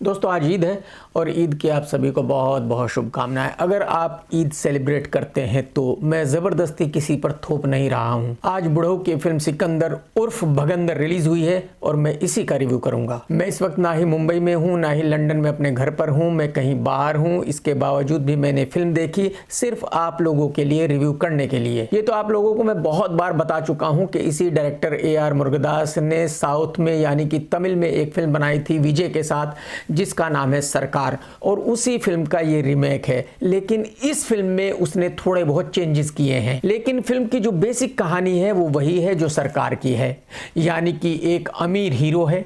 दोस्तों आज ईद है और ईद की आप सभी को बहुत बहुत शुभकामनाएं। अगर आप ईद सेलिब्रेट करते हैं तो मैं ज़बरदस्ती किसी पर थोप नहीं रहा हूं। आज बुढ़ऊ की फिल्म सिकंदर उर्फ भगंदर रिलीज हुई है और मैं इसी का रिव्यू करूंगा। मैं इस वक्त ना ही मुंबई में हूं ना ही लंदन में अपने घर पर हूं, मैं कहीं बाहर हूं। इसके बावजूद भी मैंने फिल्म देखी सिर्फ आप लोगों के लिए, रिव्यू करने के लिए। ये तो आप लोगों को मैं बहुत बार बता चुका हूँ कि इसी डायरेक्टर AR मुरुगदास ने साउथ में यानी कि तमिल में एक फिल्म बनाई थी विजय के साथ जिसका नाम है सरकार, और उसी फिल्म का ये रीमेक है। लेकिन इस फिल्म में उसने थोड़े बहुत चेंजेस किए हैं, लेकिन फिल्म की जो बेसिक कहानी है वो वही है जो सरकार की है। यानी कि एक अमीर हीरो है,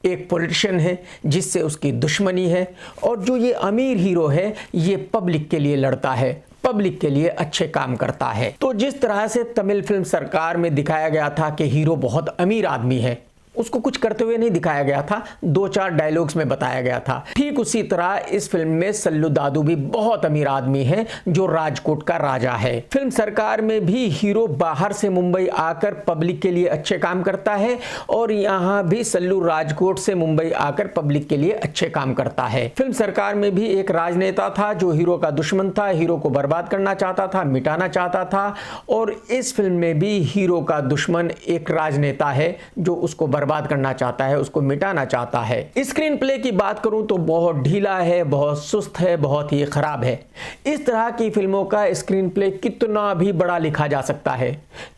एक पॉलिटिशियन है जिससे उसकी दुश्मनी है, और जो ये अमीर हीरो है ये पब्लिक के लिए लड़ता है, पब्लिक के लिए अच्छे काम करता है। तो जिस तरह से तमिल फिल्म सरकार में दिखाया गया था कि हीरो बहुत अमीर आदमी है, उसको कुछ करते हुए नहीं दिखाया गया था, 2-4 डायलॉग्स में बताया गया था। ठीक उसी तरह इस फिल्म में सल्लू दादू भी बहुत अमीर आदमी है जो राजकोट का राजा है। फिल्म सरकार में भी हीरो बाहर से मुंबई आकर पब्लिक के लिए अच्छे काम करता है, और यहाँ भी सल्लू राजकोट से मुंबई आकर पब्लिक के लिए अच्छे काम करता है। फिल्म सरकार में भी एक राजनेता था जो हीरो का दुश्मन था, हीरो को बर्बाद करना चाहता था, मिटाना चाहता था, और इस फिल्म में भी हीरो का दुश्मन एक राजनेता है जो उसको बर्बाद करना चाहता है, उसको मिटाना चाहता है। स्क्रीन प्ले की बात करूं तो बहुत ढीला है, बहुत सुस्त है, बहुत ही खराब है। इस तरह की फिल्मों का स्क्रीन प्ले कितना भी बड़ा लिखा जा सकता है,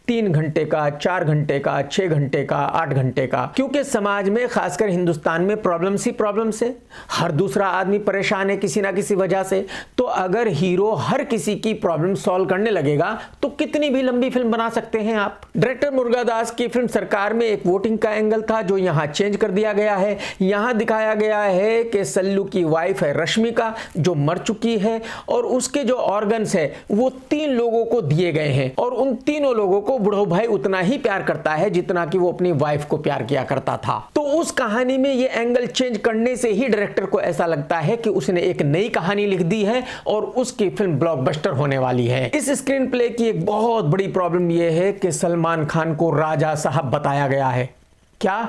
3 घंटे का, 4 घंटे का, 6 घंटे का, 8 घंटे का, क्योंकि समाज में खासकर हिंदुस्तान में प्रॉब्लम्स ही प्रॉब्लम्स है। हर दूसरा आदमी परेशान है किसी ना किसी वजह से। तो अगर हीरो हर किसी की प्रॉब्लम सॉल्व करने लगेगा तो कितनी भी लंबी फिल्म बना सकते हैं आप। डायरेक्टर मुरुगदास की फिल्म सरकार में एक वोटिंग का एंगल था जो यहां चेंज कर दिया गया है। यहां दिखाया गया है कि सल्लू की वाइफ है रश्मिका जो मर चुकी है, और उसके जो ऑर्गन्स है वो 3 लोगों को दिए गए हैं, और उन तीनों लोगों को बुढ़ऊ भाई उतना ही प्यार करता है जितना कि वो अपनी वाइफ को प्यार किया करता था। तो उस कहानी में ये एंगल चेंज करने से ही डायरेक्टर को ऐसा लगता है कि उसने एक नई कहानी लिख दी है और उसकी फिल्म ब्लॉकबस्टर होने वाली है। इस स्क्रीन प्ले की एक बहुत बड़ी प्रॉब्लम यह है कि सलमान खान को राजा साहब बताया गया है। क्या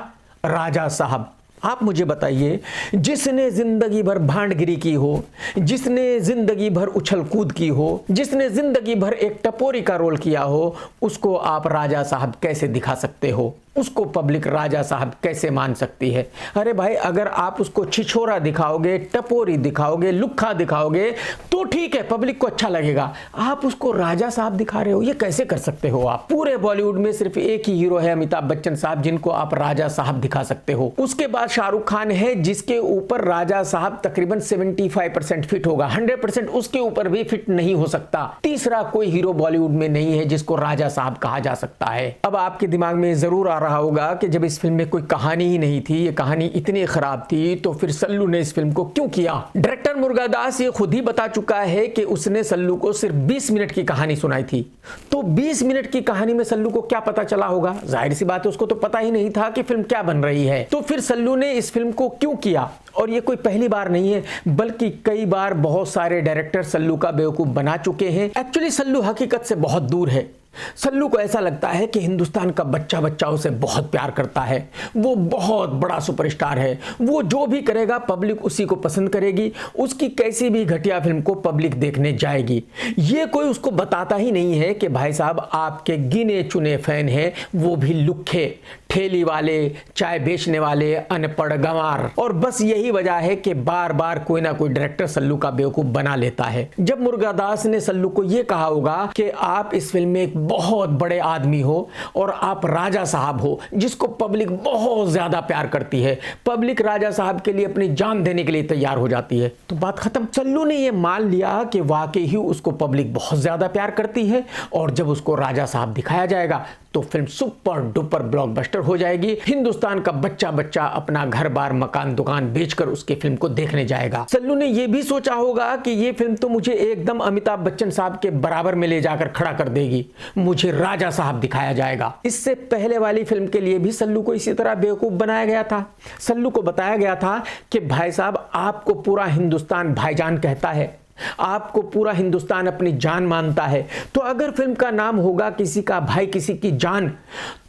राजा साहब? आप मुझे बताइए, जिसने जिंदगी भर भांडगिरी की हो, जिसने जिंदगी भर उछल कूद की हो, जिसने जिंदगी भर एक टपोरी का रोल किया हो, उसको आप राजा साहब कैसे दिखा सकते हो? उसको पब्लिक राजा साहब कैसे मान सकती है? अरे भाई, अगर आप उसको छिछोरा दिखाओगे, टपोरी दिखाओगे, लुक्खा दिखाओगे तो ठीक है, पब्लिक को अच्छा लगेगा। आप उसको राजा साहब दिखा रहे हो, ये कैसे कर सकते हो आप? पूरे बॉलीवुड में सिर्फ एक ही हीरो है, अमिताभ बच्चन साहब, जिनको आप राजा साहब दिखा सकते हो। उसके बाद शाहरुख खान है जिसके ऊपर राजा साहब तकरीबन 75% फिट होगा, 100% उसके ऊपर भी फिट नहीं हो सकता। तीसरा कोई हीरो बॉलीवुड में नहीं है जिसको राजा साहब कहा जा सकता है। अब आपके दिमाग में जरूर आ रहा होगा कि जब इस फिल्म में कोई कहानी ही नहीं थी, ये कहानी इतनी खराब थी, तो फिर सल्लू ने इस फिल्म को क्यों किया? डायरेक्टर मुरुगदास ये खुद ही बता चुका है कि उसने सल्लू को सिर्फ 20 मिनट की कहानी सुनाई थी। तो 20 मिनट की कहानी में सल्लू को क्या पता चला होगा? जाहिर सी बात है, उसको तो पता ही नहीं था कि फिल्म क्या बन रही है। तो फिर सल्लू ने इस फिल्म को क्यों किया? और ये कोई पहली बार नहीं है, बल्कि कई बार बहुत सारे डायरेक्टर सल्लू का बेवकूफ बना चुके हैं। एक्चुअली सल्लू हकीकत से बहुत दूर है। सल्लू को ऐसा लगता है कि हिंदुस्तान का बच्चा बच्चा उसे बहुत प्यार करता है, वो बहुत बड़ा सुपरस्टार है, वो जो भी करेगा पब्लिक उसी को पसंद करेगी, उसकी कैसी भी घटिया फिल्म को पब्लिक देखने जाएगी। ये कोई उसको बताता ही नहीं है कि भाई साहब आपके गिने चुने फैन हैं, वो भी लुक्खे, ठेली वाले, चाय बेचने वाले, अनपढ़ गंवार। और बस यही वजह है कि बार बार कोई ना कोई डायरेक्टर सल्लू का बेवकूफ बना लेता है। जब मुरुगदास ने सल्लू को यह कहा होगा कि आप इस फिल्म में एक बहुत बड़े आदमी हो और आप राजा साहब हो जिसको पब्लिक बहुत ज्यादा प्यार करती है, पब्लिक राजा साहब के लिए अपनी जान देने के लिए तैयार हो जाती है, तो बात खत्म। सल्लू ने यह मान लिया कि वाकई ही उसको पब्लिक बहुत ज्यादा प्यार करती है, और जब उसको राजा साहब दिखाया जाएगा तो फिल्म सुपर डुपर ब्लॉकबस्टर हो जाएगी। हिंदुस्तान का बच्चा बच्चा अपना घर बार मकान दुकान बेचकर उसकी फिल्म को देखने जाएगा। सल्लू ने यह भी सोचा होगा कि यह फिल्म तो मुझे एकदम अमिताभ बच्चन साहब के बराबर में ले जाकर खड़ा कर देगी, मुझे राजा साहब दिखाया जाएगा। इससे पहले वाली फिल्म के लिए भी सल्लू को इसी तरह बेवकूफ बनाया गया था। सल्लू को बताया गया था कि भाई साहब आपको पूरा हिंदुस्तान भाईजान कहता है, आपको पूरा हिंदुस्तान अपनी जान मानता है, तो अगर फिल्म का नाम होगा किसी का भाई किसी की जान,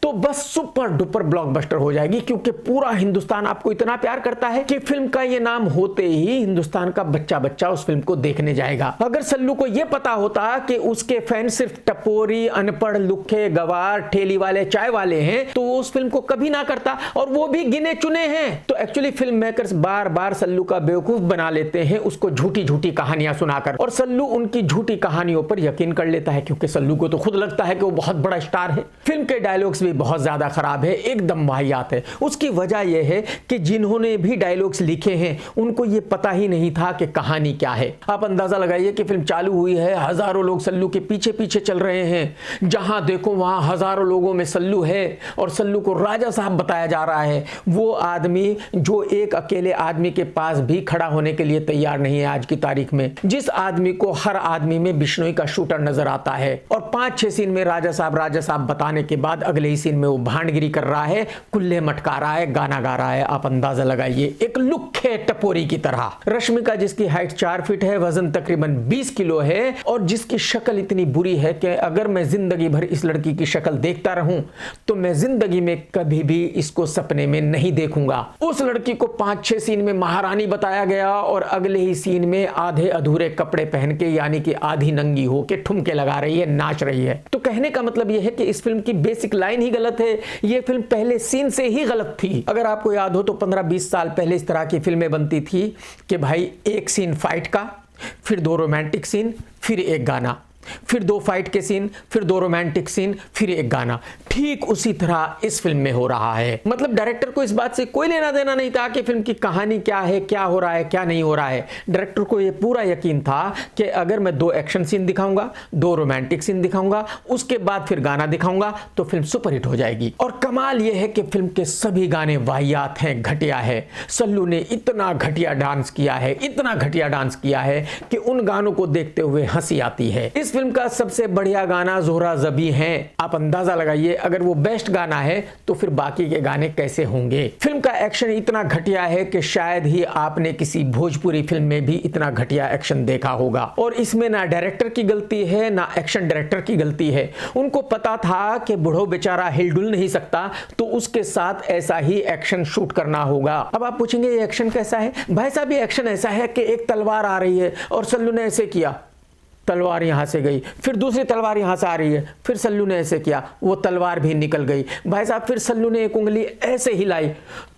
तो बस सुपर डुपर ब्लॉकबस्टर हो जाएगी, क्योंकि पूरा हिंदुस्तान आपको इतना प्यार करता है कि फिल्म का ये नाम होते ही हिंदुस्तान का बच्चा बच्चा उस फिल्म को देखने जाएगा। अगर सल्लू को यह पता होता कि उसके फैन सिर्फ टपोरी, अनपढ़, लुखे, गवार, ठेली वाले, चाय वाले हैं, तो वो उस फिल्म को कभी ना करता, और वो भी गिने चुने हैं। तो एक्चुअली फिल्म मेकर्स बार बार सल्लू का बेवकूफ बना लेते हैं, उसको झूठी झूठी कहानियां सुनाकर, और सल्लू उनकी झूठी कहानियों पर यकीन कर लेता है, क्योंकि सल्लू को तो खुद लगता है कि वो बहुत बड़ा स्टार है। फिल्म के डायलॉग्स भी बहुत ज्यादा खराब है, एकदम वाहियात है। उसकी वजह यह है कि जिन्होंने भी डायलॉग्स लिखे हैं उनको यह पता ही नहीं था कि कहानी क्या है। आप अंदाजा लगाइए कि फिल्म चालू हुई है, हजारों लोग सल्लू के पीछे पीछे चल रहे हैं, जहां देखो वहां हजारों लोगों में सल्लू है, और सल्लू को राजा साहब बताया जा रहा है, वो आदमी जो एक अकेले आदमी के पास भी खड़ा होने के लिए तैयार नहीं है आज की तारीख में, जिस आदमी को हर आदमी में बिश्नोई का शूटर नजर आता है। और 5-6 सीन में राजा साहब बताने के बाद अगले ही सीन में वो भांडगिरी कर रहा है, कुल्ले मटका रहा है, गाना गा रहा है। आप अंदाजा लगाइए, एक लुखे टपोरी की तरह। रश्मिका जिसकी हाइट 4 फीट है, वजन तकरीबन 20 किलो है, और जिसकी शक्ल इतनी बुरी है कि अगर मैं जिंदगी भर इस लड़की की शक्ल देखता रहूं तो मैं जिंदगी में कभी भी इसको सपने में नहीं देखूंगा। उस लड़की को 5-6 सीन में महारानी बताया गया, और अगले ही सीन में आधे अधूरे कपड़े पहन के, यानी कि आधी नंगी हो के ठुमके लगा रही है, नाच रही है। तो कहने का मतलब यह है कि इस फिल्म की बेसिक लाइन ही गलत है। यह फिल्म पहले सीन से ही गलत थी। अगर आपको याद हो तो 15-20 साल पहले इस तरह की फिल्में बनती थी कि भाई एक सीन फाइट का, फिर 2 रोमांटिक सीन, फिर एक गाना, फिर 2 फाइट के सीन, फिर 2 रोमांटिक सीन, फिर एक गाना। ठीक उसी तरह इस फिल्म में हो रहा है। मतलब डायरेक्टर को इस बात से कोई लेना देना नहीं था कि फिल्म की कहानी क्या है, क्या हो रहा है, क्या नहीं हो रहा है। डायरेक्टर को यह पूरा यकीन था कि अगर मैं 2 एक्शन सीन दिखाऊंगा, 2 रोमांटिक सीन दिखाऊंगा, उसके बाद फिर गाना दिखाऊंगा, तो फिल्म सुपरहिट हो जाएगी। और कमाल यह है कि फिल्म के सभी गाने वाहियात हैं, घटिया है। सल्लू ने इतना घटिया डांस किया है, इतना घटिया डांस किया है कि उन गानों को देखते हुए हंसी आती है। इस फिल्म का सबसे बढ़िया गाना जोहरा जबी है। आप अंदाजा लगाइए, अगर वो बेस्ट गाना है तो फिर बाकी के गाने कैसे होंगे। फिल्म का एक्शन इतना घटिया है कि शायद ही आपने किसी भोजपुरी फिल्म में भी इतना घटिया एक्शन देखा होगा। और इसमें ना डायरेक्टर की गलती है, ना एक्शन डायरेक्टर की गलती है। उनको पता था कि बुढ़ो बेचारा हिलडुल नहीं सकता, तो उसके साथ ऐसा ही एक्शन शूट करना होगा। अब आप पूछेंगे ये एक्शन कैसा है? भाई साहब, ये एक्शन ऐसा है कि एक तलवार आ रही है और सल्लू ने ऐसे किया, तलवार यहां से गई, फिर दूसरी तलवार यहां से आ रही है, फिर सल्लू ने ऐसे किया, वो तलवार भी निकल गई। भाई साहब, फिर सल्लू ने एक उंगली ऐसे हिलाई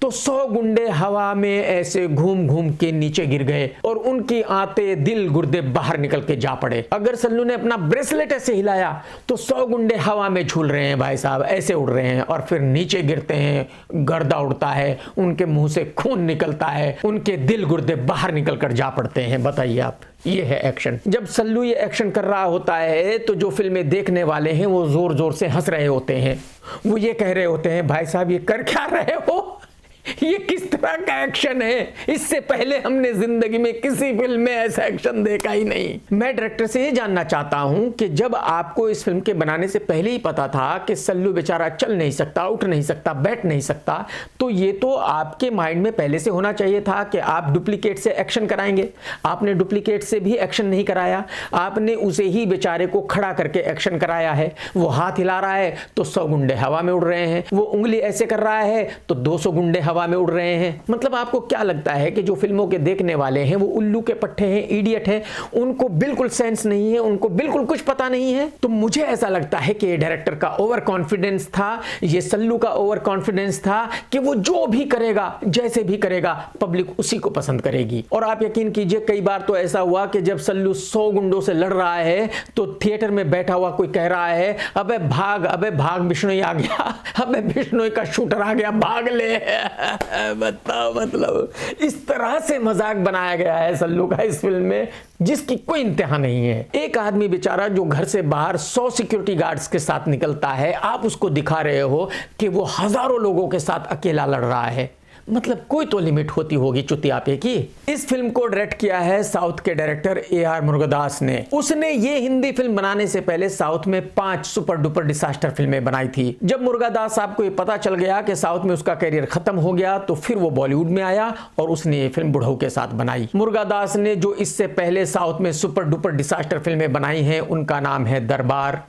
तो 100 गुंडे हवा में ऐसे घूम घूम के नीचे गिर गए, और उनकी आते दिल गुर्दे बाहर निकल के जा पड़े। अगर सल्लू ने अपना ब्रेसलेट ऐसे हिलाया तो 100 गुंडे हवा में झूल रहे हैं, भाई साहब ऐसे उड़ रहे हैं, और फिर नीचे गिरते हैं, गर्दा उड़ता है, उनके मुंह से खून निकलता है, उनके दिल गुर्दे बाहर निकल कर जा पड़ते हैं। बताइए आप, ये है एक्शन। जब सल्लू ये एक्शन कर रहा होता है तो जो फिल्में देखने वाले हैं वो जोर जोर से हंस रहे होते हैं। वो ये कह रहे होते हैं, भाई साहब ये कर क्या रहे हो, ये किस तरह का एक्शन है, इससे पहले हमने जिंदगी में किसी फिल्म में ऐसा एक्शन देखा ही नहीं। मैं डायरेक्टर से ये जानना चाहता हूं कि जब आपको इस फिल्म के बनाने से पहले ही पता था कि सल्लू बेचारा चल नहीं सकता, उठ नहीं सकता, बैठ नहीं सकता, तो ये तो आपके माइंड में पहले से होना चाहिए था कि आप डुप्लीकेट से एक्शन कराएंगे। आपने डुप्लीकेट से भी एक्शन नहीं कराया, आपने उसे ही बेचारे को खड़ा करके एक्शन कराया है। वो हाथ हिला रहा है तो 100 गुंडे हवा में उड़ रहे हैं, वो उंगली ऐसे कर रहा है तो 200 गुंडे हवा में उड़ रहे हैं। मतलब आपको क्या लगता है कि जो फिल्मों के देखने वाले हैं वो उल्लू के पट्टे हैं, इडियट हैं, उनको बिल्कुल सेंस नहीं है, उनको बिल्कुल कुछ पता नहीं है? तो मुझे ऐसा लगता है कि ये डायरेक्टर का ओवर कॉन्फिडेंस था, ये सल्लू का ओवर कॉन्फिडेंस था कि वो जो भी करेगा, जैसे भी करेगा, पब्लिक उसी को पसंद करेगी। और आप यकीन कीजिए, कई बार तो ऐसा हुआ कि जब सल्लू 100 गुंडों से लड़ रहा है तो थिएटर में बैठा हुआ कोई कह रहा है, अबे भाग बिश्नोई आ गया, अबे बिश्नोई का शूटर आ गया, भाग ले। बताओ, मतलब इस तरह से मजाक बनाया गया है सल्लू का इस फिल्म में जिसकी कोई इंतहा नहीं है। एक आदमी बेचारा जो घर से बाहर 100 सिक्योरिटी गार्ड्स के साथ निकलता है, आप उसको दिखा रहे हो कि वो हजारों लोगों के साथ अकेला लड़ रहा है। मतलब कोई तो लिमिट होती होगी चुतियापे की। इस फिल्म को डायरेक्ट किया है साउथ के डायरेक्टर AR मुरुगदास ने। उसने ये हिंदी फिल्म बनाने से पहले साउथ में 5 सुपर डुपर डिसास्टर फिल्में बनाई थी। जब मुरुगदास साहब को ये पता चल गया कि साउथ में उसका करियर खत्म हो गया तो फिर वो बॉलीवुड में आया और उसने ये फिल्म बुढ़ऊ के साथ बनाई। मुरुगदास ने जो इससे पहले साउथ में सुपर डुपर डिसास्टर फिल्में बनाई हैं उनका नाम है दरबार,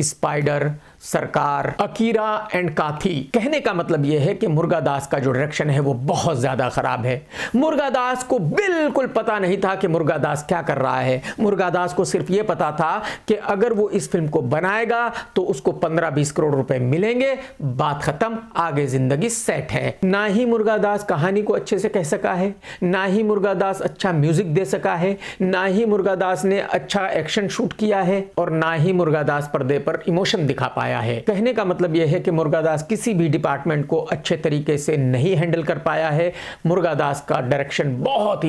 स्पाइडर, सरकार, अकीरा एंड काथी। कहने का मतलब यह है कि मुर्गादास का जो डायरेक्शन है वो बहुत ज्यादा खराब है। मुर्गादास को बिल्कुल पता नहीं था कि मुर्गादास क्या कर रहा है। मुर्गादास को सिर्फ यह पता था कि अगर वो इस फिल्म को बनाएगा तो उसको 15-20 करोड़ रुपए मिलेंगे, बात खत्म, आगे जिंदगी सेट है। ना ही मुर्गादास कहानी को अच्छे से कह सका है, ना ही मुर्गादास अच्छा म्यूजिक दे सका है, ना ही मुर्गादास ने अच्छा एक्शन शूट किया है, और ना ही मुर्गादास पर्दे पर इमोशन दिखा पाया है। कहने का मतलब यह है कि मुर्गादास किसी भी डिपार्टमेंट को अच्छे तरीके से नहीं हैंडल कर पाया है। मुर्गादास का डायरेक्शन बहुत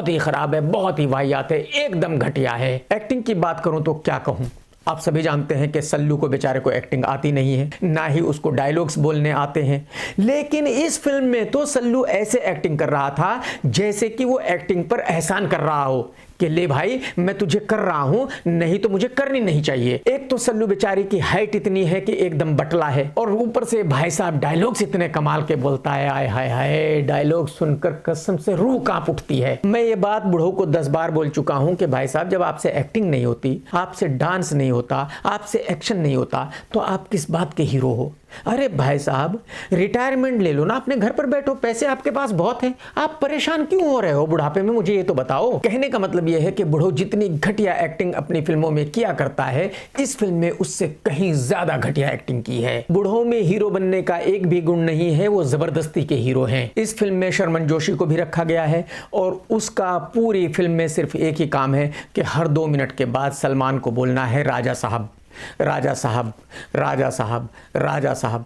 ही खराब है, बहुत ही वाहियात है, एकदम घटिया है। एक्टिंग की बात करूं तो क्या कहूं। आप सभी जानते हैं कि सल्लू को बेचारे को एक्टिंग आती नहीं है, ना ही उसको डायलॉग्स बोलने आते हैं। लेकिन इस फिल्म में तो सल्लू ऐसे एक्टिंग कर रहा था जैसे कि वो एक्टिंग पर एहसान कर रहा हो कि ले भाई मैं तुझे कर रहा हूं, नहीं तो मुझे करनी नहीं चाहिए। एक तो सल्लू बेचारी की हाइट इतनी है कि एकदम बटला है, और ऊपर से भाई साहब डायलॉग्स इतने कमाल के बोलता है। आय हाय हाय, डायलॉग सुनकर कसम से रूह कांप उठती है। मैं ये बात बुढ़ो को 10 बार बोल चुका हूं कि भाई साहब जब आपसे एक्टिंग नहीं होती, आपसे डांस नहीं होता, आपसे एक्शन नहीं होता, तो आप किस बात के हीरो हो। अरे भाई साहब रिटायरमेंट ले लो ना, अपने घर पर बैठो, पैसे आपके पास बहुत हैं, आप परेशान क्यों हो रहे हो बुढ़ापे में, मुझे ये तो बताओ। कहने का मतलब यह है कि बुढ़ो जितनी घटिया एक्टिंग अपनी फिल्मों में किया करता है, इस फिल्म में उससे कहीं ज्यादा घटिया एक्टिंग की है। बुढ़ो में हीरो बनने का एक भी गुण नहीं है, वो जबरदस्ती के हीरो हैं। इस फिल्म में शर्मन जोशी को भी रखा गया है, और उसका पूरी फिल्म में सिर्फ एक ही काम है कि हर 2 मिनट के बाद सलमान को बोलना है राजा साहब, राजा साहब, राजा साहब, राजा साहब।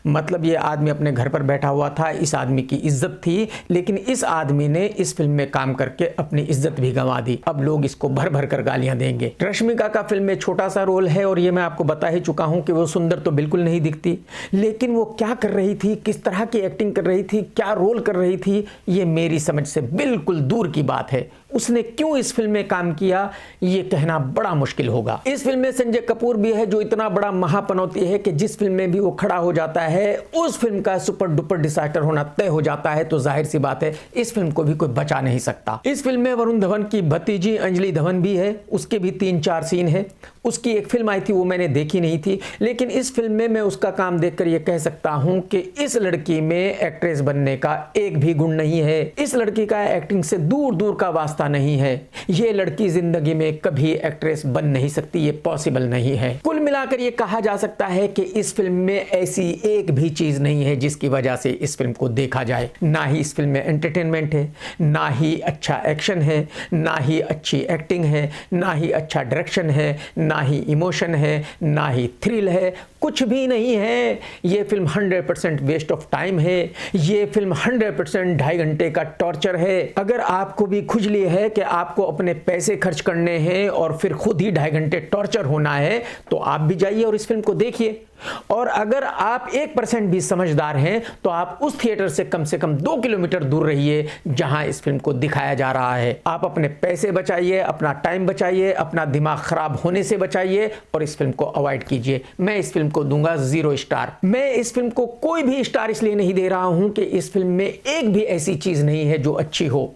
मतलब ये आदमी अपने घर पर बैठा हुआ था, इस आदमी की इज्जत थी, लेकिन इस आदमी ने इस फिल्म में काम करके अपनी इज्जत भी गंवा दी। अब लोग इसको भर भर कर गालियां देंगे। रश्मिका का फिल्म में छोटा सा रोल है, और ये मैं आपको बता ही चुका हूं कि वो सुंदर तो बिल्कुल नहीं दिखती, लेकिन वो क्या कर रही थी, किस तरह की एक्टिंग कर रही थी, क्या रोल कर रही थी, ये मेरी समझ से बिल्कुल दूर की बात है। उसने क्यों इस फिल्म में काम किया ये कहना बड़ा मुश्किल होगा। इस फिल्म में संजय कपूर भी है, जो इतना बड़ा महापनौती है कि जिस फिल्म में भी वो खड़ा हो जाता है उस फिल्म का सुपर डुपर डिजास्टर होना तय हो जाता है। तो जाहिर सी बात है इस फिल्म को भी कोई बचा नहीं सकता। इस फिल्म में वरुण धवन की भतीजी अंजलि धवन भी है, उसके भी 3-4 सीन है। उसकी एक फिल्म आई थी वो मैंने देखी नहीं थी, लेकिन इस फिल्म में मैं उसका काम देखकर यह कह सकता हूं कि इस लड़की में एक्ट्रेस बनने का एक भी गुण नहीं है। इस लड़की का एक्टिंग से दूर दूर का वास्ता नहीं है। ये लड़की जिंदगी में कभी एक्ट्रेस बन नहीं सकती, ये पॉसिबल नहीं है। कुल मिलाकर ये कहा जा सकता है कि इस फिल्म में ऐसी एक भी चीज नहीं है जिसकी वजह से इस फिल्म को देखा जाए। ना ही इस फिल्म में एंटरटेनमेंट है, ना ही अच्छा एक्शन है, ना ही अच्छी एक्टिंग है, ना ही अच्छा डायरेक्शन है, ना ही इमोशन है, ना ही थ्रिल है, कुछ भी नहीं है। ये फिल्म 100% वेस्ट ऑफ टाइम है। ये फिल्म 100% 2.5 घंटे का टॉर्चर है। अगर आपको भी खुजली है कि आपको अपने पैसे खर्च करने हैं और फिर खुद ही 2.5 घंटे टॉर्चर होना है, तो आप भी जाइए और इस फिल्म को देखिए। और अगर आप 1% भी समझदार हैं तो आप उस थिएटर से कम 2 किलोमीटर दूर रहिए जहां इस फिल्म को दिखाया जा रहा है। आप अपने पैसे बचाइए, अपना टाइम बचाइए, अपना दिमाग खराब होने से बचाइए और इस फिल्म को अवॉइड कीजिए। मैं इस फिल्म को दूंगा 0 स्टार। मैं इस फिल्म को कोई भी स्टार इसलिए नहीं दे रहा हूं कि इस फिल्म में एक भी ऐसी चीज नहीं है जो अच्छी हो।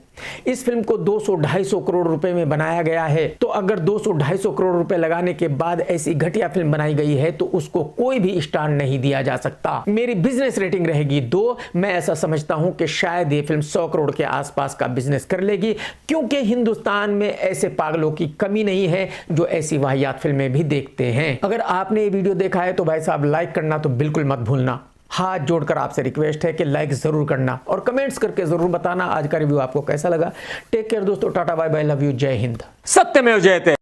इस फिल्म को 200-250 करोड़ रुपए में बनाया गया है, तो अगर 200-250 करोड़ रुपए लगाने के बाद ऐसी घटिया फिल्म बनाई गई है तो उसको कोई भी स्टार नहीं दिया जा सकता। मेरी बिजनेस रेटिंग रहेगी 2। मैं ऐसा समझता हूं कि शायद ये फिल्म 100 करोड़ के आसपास का बिजनेस कर लेगी, क्योंकि हिंदुस्तान में ऐसे पागलों की कमी नहीं है जो ऐसी वाहियात फिल्में भी देखते हैं। अगर आपने ये वीडियो देखा है तो भाई साहब लाइक करना तो बिल्कुल मत भूलना। हाथ जोड़कर आपसे रिक्वेस्ट है कि लाइक जरूर करना और कमेंट्स करके जरूर बताना आज का रिव्यू आपको कैसा लगा। टेक केयर दोस्तों, tata bye bye, love you, जय हिंद, सत्यमेव जयते।